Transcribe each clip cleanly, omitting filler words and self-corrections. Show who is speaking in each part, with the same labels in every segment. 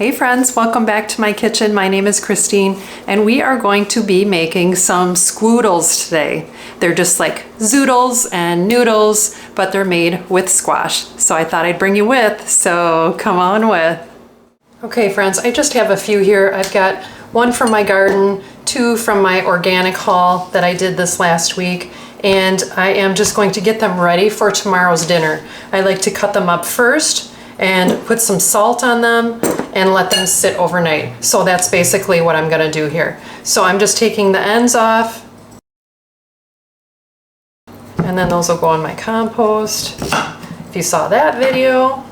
Speaker 1: Hey friends, welcome back to my kitchen. My name is Christine and we are going to be making some squoodles today. They're just like zoodles and noodles, but they're made with squash. So I thought I'd bring you with, so come on with. Okay friends, I just have a few here. I've got one from my garden, two from my organic haul that I did this last week, and I am just going to get them ready for tomorrow's dinner. I like to cut them up first and put some salt on them and let them sit overnight. So that's basically what I'm gonna do here. So I'm just taking the ends off, and then those will go in my compost, if you saw that video.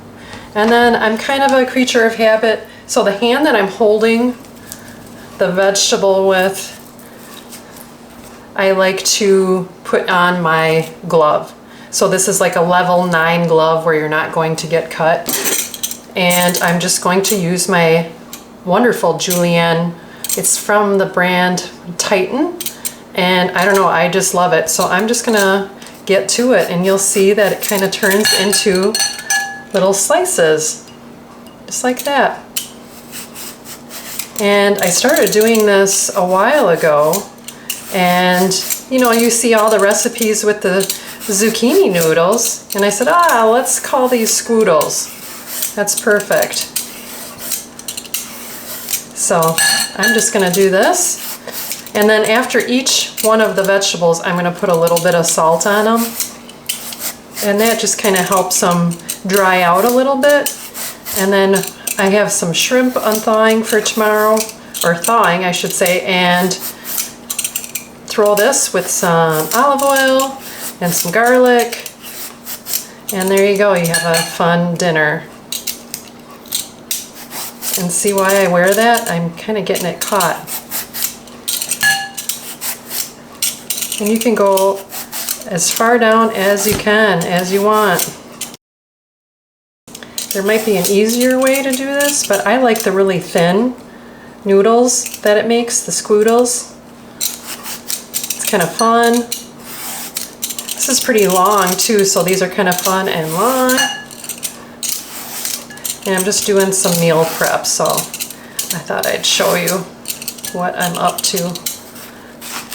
Speaker 1: And then I'm kind of a creature of habit, so the hand that I'm holding the vegetable with, I like to put on my glove. So this is like a level 9 glove where you're not going to get cut. And I'm just going to use my wonderful julienne. It's from the brand Titan. And I don't know, I just love it. So I'm just gonna get to it, and you'll see that it kind of turns into little slices, just like that. And I started doing this a while ago. And you know, you see all the recipes with the zucchini noodles, and I said, let's call these squoodles. That's perfect. So I'm just gonna do this, and then after each one of the vegetables I'm gonna put a little bit of salt on them, and that just kind of helps them dry out a little bit. And then I have some shrimp unthawing for tomorrow, or thawing I should say, and throw this with some olive oil and some garlic, and there you go, you have a fun dinner. And see why I wear that? I'm kind of getting it caught. And you can go as far down as you can, as you want. There might be an easier way to do this, but I like the really thin noodles that it makes, the squoodles. It's kind of fun. This is pretty long too, so these are kind of fun and long. And I'm just doing some meal prep, so I thought I'd show you what I'm up to.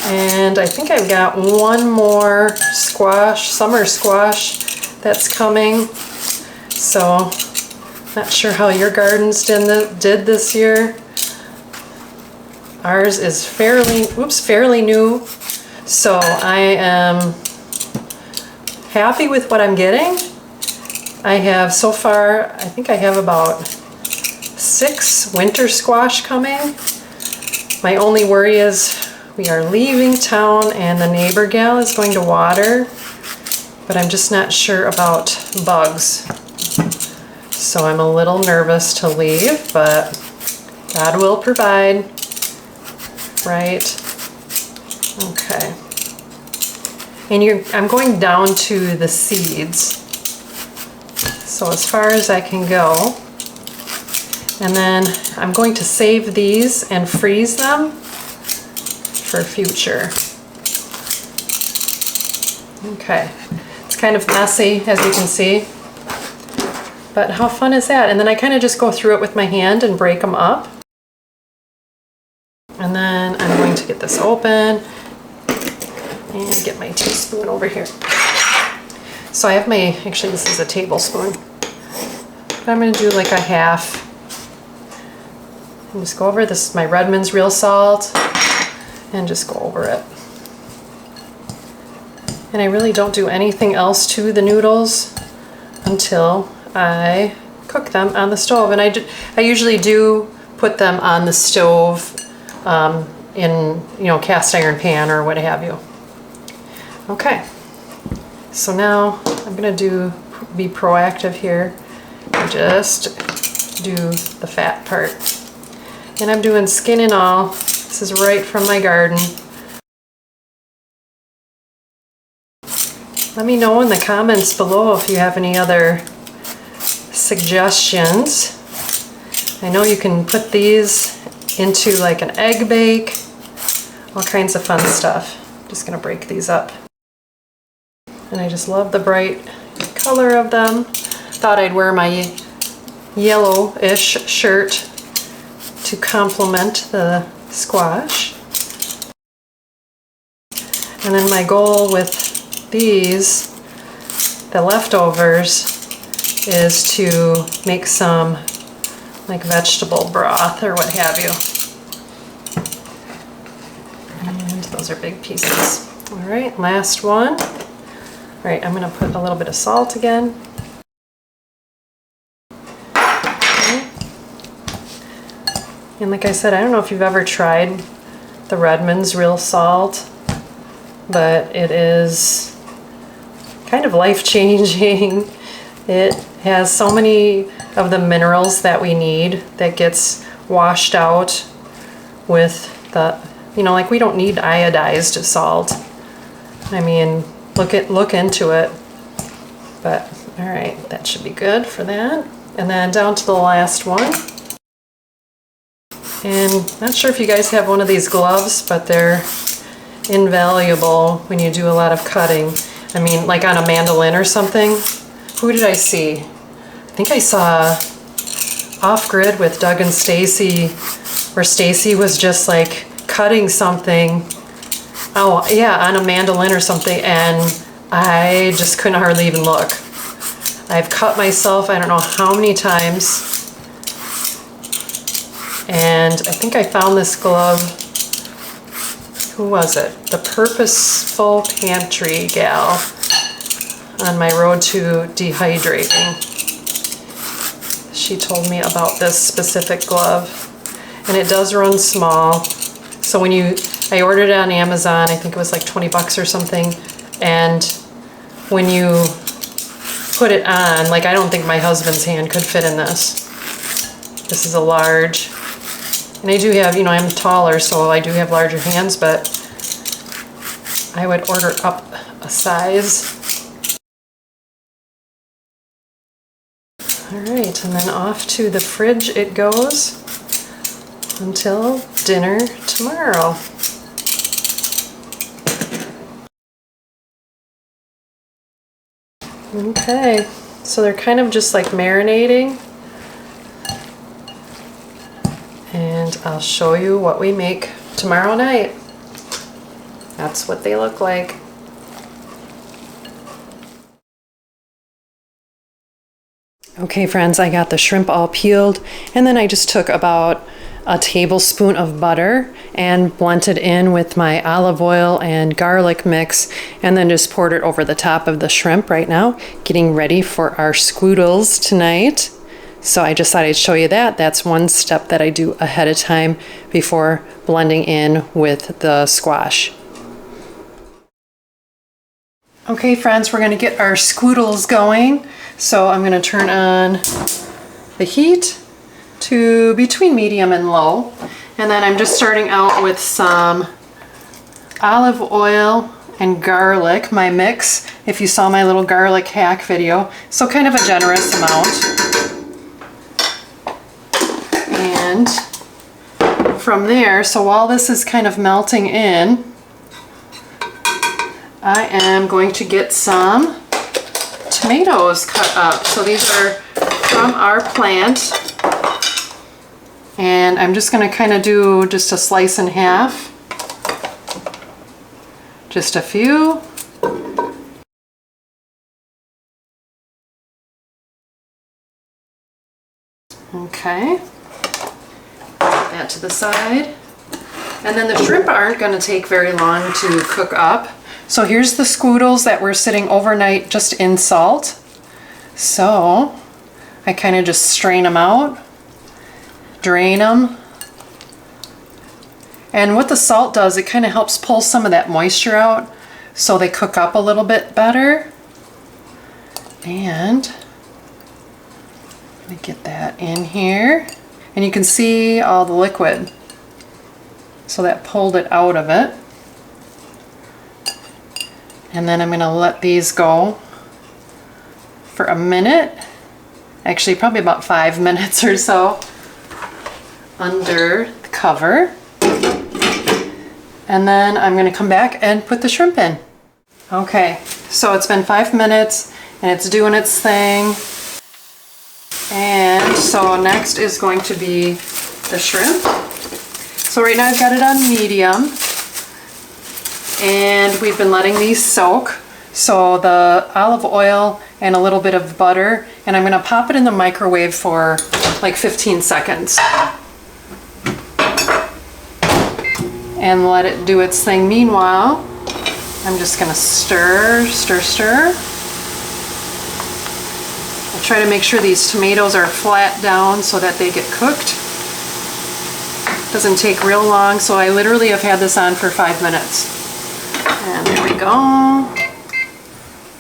Speaker 1: And I think I've got one more squash, summer squash, that's coming. So not sure how your gardens did this year. Ours is fairly new. So I am happy with what I'm getting. I have so far, I think I have about 6 winter squash coming. My only worry is we are leaving town and the neighbor gal is going to water, but I'm just not sure about bugs. So I'm a little nervous to leave, but God will provide, right? Okay. And I'm going down to the seeds. So as far as I can go. And then I'm going to save these and freeze them for future. Okay. It's kind of messy, as you can see. But how fun is that? And then I kind of just go through it with my hand and break them up. And then I'm going to get this open and get my teaspoon over here. So I have actually this is a tablespoon. But I'm gonna do like a half. And just go over, this is my Redmond's real salt, and just go over it. And I really don't do anything else to the noodles until I cook them on the stove. And I usually do put them on the stove in, you know, cast iron pan or what have you. Okay, so now I'm gonna be proactive here and just do the fat part. And I'm doing skin and all. This is right from my garden. Let me know in the comments below if you have any other suggestions. I know you can put these into like an egg bake, all kinds of fun stuff. I'm just gonna break these up. And I just love the bright color of them. Thought I'd wear my yellowish shirt to complement the squash. And then my goal with these, the leftovers, is to make some like vegetable broth or what have you. And those are big pieces. All right, last one. All right, I'm gonna put a little bit of salt again. Okay. And like I said, I don't know if you've ever tried the Redmond's real salt, but it is kind of life-changing. It has so many of the minerals that we need that gets washed out with the, you know, like we don't need iodized salt. I mean, look into it. But all right, that should be good for that. And then down to the last one. And not sure if you guys have one of these gloves, but they're invaluable when you do a lot of cutting. I mean, like on a mandolin or something. Who did I see? I think I saw Off Grid with Doug and Stacy, where Stacy was just like cutting something. Oh yeah, on a mandolin or something, and I just couldn't hardly even look. I've cut myself I don't know how many times. And I think I found this glove. Who was it? The Purposeful Pantry gal on my road to dehydrating. She told me about this specific glove, and it does run small. So when I ordered it on Amazon, I think it was like 20 bucks or something, and when you put it on, like I don't think my husband's hand could fit in this. This is a large, and I do have, you know, I'm taller, so I do have larger hands, but I would order up a size. All right, and then off to the fridge it goes until dinner tomorrow. Okay, so they're kind of just like marinating. And I'll show you what we make tomorrow night. That's what they look like. Okay friends, I got the shrimp all peeled, and then I just took about a tablespoon of butter and blended in with my olive oil and garlic mix, and then just poured it over the top of the shrimp right now, getting ready for our squoodles tonight. So I just thought I'd show you that. That's one step that I do ahead of time before blending in with the squash. Okay friends, we're gonna get our squoodles going. So I'm gonna turn on the heat to between medium and low. And then I'm just starting out with some olive oil and garlic, my mix, if you saw my little garlic hack video. So kind of a generous amount. And from there, so while this is kind of melting in, I am going to get some tomatoes cut up. So these are from our plant, and I'm just going to kind of do just a slice in half, just a few. Okay, put that to the side. And then the shrimp aren't going to take very long to cook up. So here's the squoodles that were sitting overnight just in salt. So I kind of just strain them out, drain them. And what the salt does, it kind of helps pull some of that moisture out so they cook up a little bit better. And I'm gonna get that in here. And you can see all the liquid. So that pulled it out of it. And then I'm going to let these go for a minute, actually probably about 5 minutes or so under the cover. And then I'm going to come back and put the shrimp in. Okay, so it's been 5 minutes and it's doing its thing. And so next is going to be the shrimp. So right now I've got it on medium, and we've been letting these soak. So the olive oil and a little bit of butter, and I'm gonna pop it in the microwave for like 15 seconds. And let it do its thing. Meanwhile, I'm just gonna stir, stir, stir. I'll try to make sure these tomatoes are flat down so that they get cooked. Doesn't take real long, so I literally have had this on for 5 minutes. And there we go.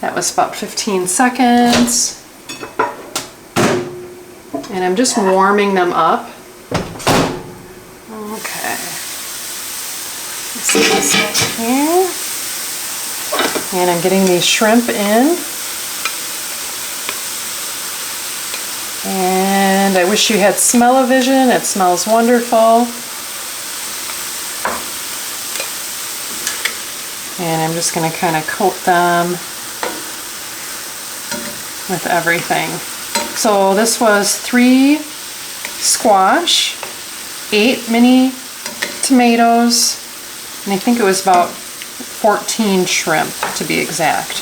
Speaker 1: That was about 15 seconds. And I'm just warming them up. Okay. Let's see this right here. And I'm getting these shrimp in. And I wish you had smell-o-vision. It smells wonderful. And I'm just going to kind of coat them with everything. So this was 3 squash, 8 mini tomatoes, and I think it was about 14 shrimp to be exact.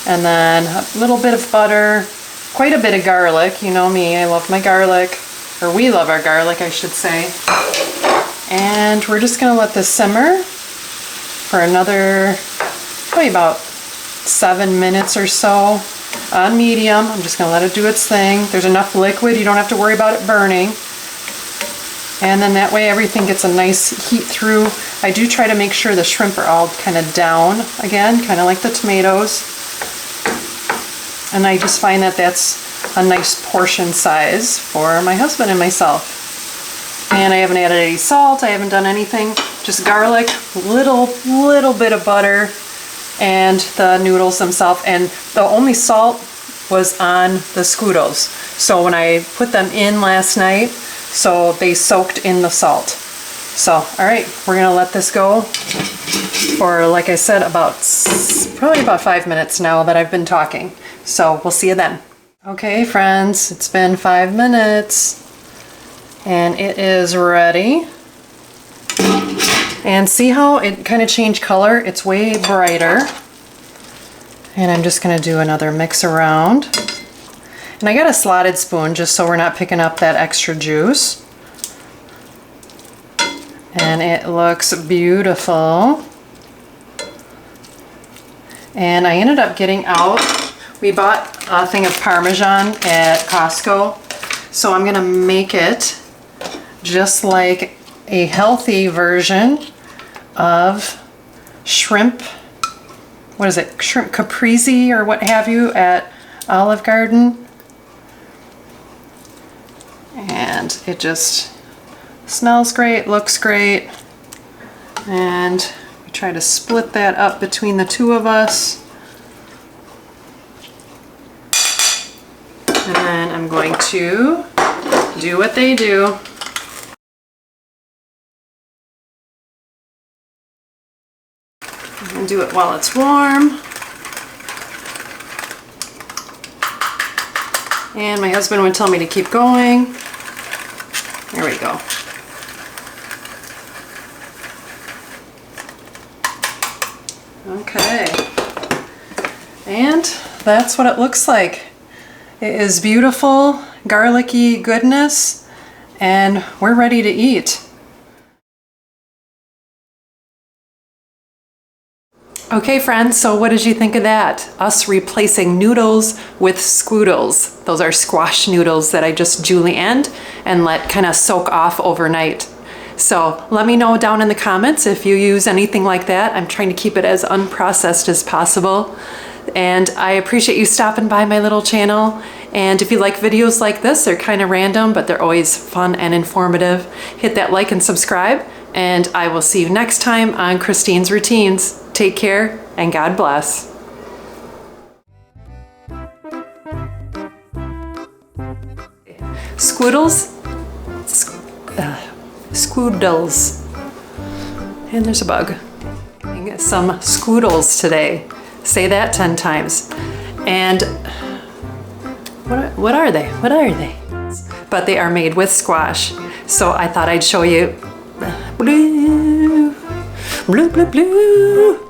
Speaker 1: And then a little bit of butter, quite a bit of garlic. You know me, I love my garlic, or we love our garlic, I should say. And we're just gonna let this simmer for another, probably about 7 minutes or so on medium. I'm just gonna let it do its thing. There's enough liquid, you don't have to worry about it burning. And then that way everything gets a nice heat through. I do try to make sure the shrimp are all kind of down again, kind of like the tomatoes. And I just find that that's a nice portion size for my husband and myself. And I haven't added any salt, I haven't done anything, just garlic, little bit of butter, and the noodles themselves. And the only salt was on the Scoodles. So when I put them in last night, so they soaked in the salt. So, all right, we're gonna let this go for, like I said, probably about 5 minutes now that I've been talking. So we'll see you then. Okay, friends, it's been 5 minutes and it is ready. And see how it kind of changed color? It's way brighter. And I'm just gonna do another mix around. And I got a slotted spoon just so we're not picking up that extra juice. And it looks beautiful. And I ended up getting out, we bought a thing of Parmesan at Costco. So I'm gonna make it just like a healthy version of shrimp, what is it, shrimp caprese or what have you at Olive Garden. And it just smells great, looks great. And we try to split that up between the two of us. And then I'm going to do what they do. And do it while it's warm. And my husband would tell me to keep going. There we go. Okay. And that's what it looks like. It is beautiful, garlicky goodness, and we're ready to eat. Okay friends, so what did you think of that? Us replacing noodles with Scoodles. Those are squash noodles that I just julienned and let kind of soak off overnight. So let me know down in the comments if you use anything like that. I'm trying to keep it as unprocessed as possible. And I appreciate you stopping by my little channel. And if you like videos like this, they're kind of random, but they're always fun and informative. Hit that like and subscribe, and I will see you next time on Christine's Routines. Take care and God bless. Scoodles? Scoodles. And there's a bug. Some Scoodles today. Say that 10 times. And what are they? What are they? But they are made with squash. So I thought I'd show you blue, blue, blue, blue.